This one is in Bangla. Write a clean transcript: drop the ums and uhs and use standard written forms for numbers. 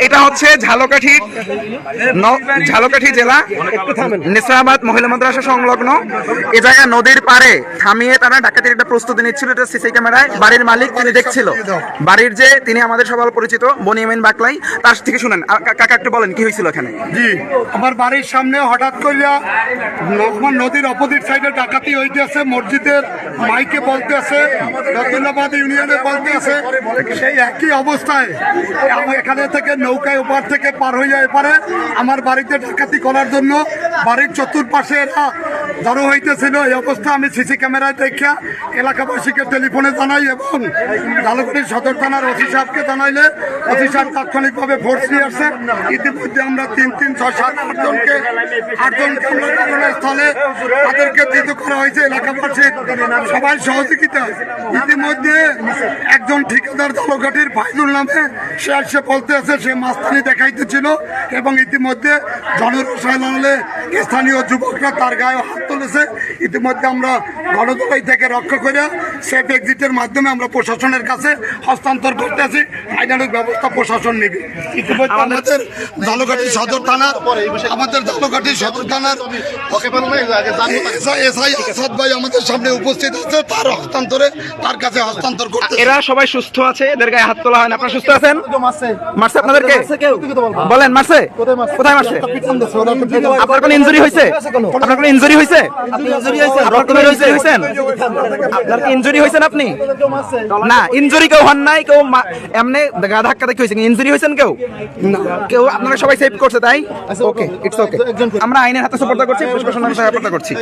এটা হচ্ছে ঝালকাঠি জেলা নেসরাবাদ মহিলা মাদ্রাসা সংলগ্ন এ জায়গায় নদীর পাড়ে থামিয়ে তারা ডাকাতির একটা প্রস্তুতি নিচ্ছিল। এটা সিসি ক্যামেরায় বাড়ির মালিক তিনি দেখছিল। বাড়ির যে তিনি আমাদের সবার পরিচিত বনিয়ামিন বাকলাই, তার থেকে শুনেন। কাকা একটু বলেন কি হয়েছিল এখানে? জি, আমার বাড়ির সামনে হঠাৎ করিয়া নদীর অপোজিট সাইডে ডাকাতি হইতেছে। মসজিদের মাইকে বলতেছে, রতুল্লাবাদ ইউনিয়নে বলতেছে। সেই একই অবস্থায় এখানে থেকে নৌকায় ওপার থেকে পার হইয়া এপারে আমার বাড়িতে ডাকাতি করার জন্য বাড়ির চতুর্পাশে এরা জড়ো হইতেছিল। এই অবস্থা আমি সিসি ক্যামেরায় দেখা এলাকাবাসীকে টেলিফোনে জানাই এবং ঝালকাঠি সদর থানার ওসি সাহেবকে জানাইলে ওসি সাহেব তাৎক্ষণিকভাবে ফোর্স নিয়ে আসছে। ইতিমধ্যে আমরা 3, 6, 7, 8জনকে আমরা ঘটনাস্থলে তাদেরকে ধৃত করা হয়েছে। এলাকাবাসীর সবাই সহযোগিতা। ইতিমধ্যে একজন ঠিকাদার ঝালকাঠির ফাইজুল নামে সে এসে বলতে আছে সে মাস্তানি দেখাইতেছিল এবং ইতিমধ্যে জনরসায়নে স্থানীয় যুবকরা তার গায়ে হাত তুলেছে। ইতিমধ্যে আমরা গণদলাই থেকে রক্ষা করে সেফ এক্সিটের মাধ্যমে আমরা প্রশাসনের কাছে হস্তান্তর করতে আছি। আইনানুগ ব্যবস্থা প্রশাসন নেবে। ইতিমধ্যে আমাদের ঝালকাঠি সদর থানার এসআই আসাদ ভাই আমাদের সামনে উপস্থিত আছে। তার কাছে হস্তান্তর করতে। এরা সবাই সুস্থ আছে, এদের গায়ে হাত তোলা হয় না। আপনারা সুস্থ আছেন? মারছে আপনাদেরকে? বলেন মারছে? কোথায় মারছে? আপনার কোনো ইনজুরি হয়েছে? আপনার কোনো ইনজুরি হয়েছে? আপনার কি ইনজুরি হয়েছেন আপনি? না, ইনজুরি কেউ হন নাই। কেউ এমনি গা ধাক্কা দেখে হয়েছে। ইনজুরি হয়েছেন কেউ? কেউ আপনারা সবাই সেভ করছে তাই? ওকে, ইটস ওকে। আমরা আইনের হাতে সুপর্দ করছি, প্রশাসনের হাতে সুপর্দ করছি।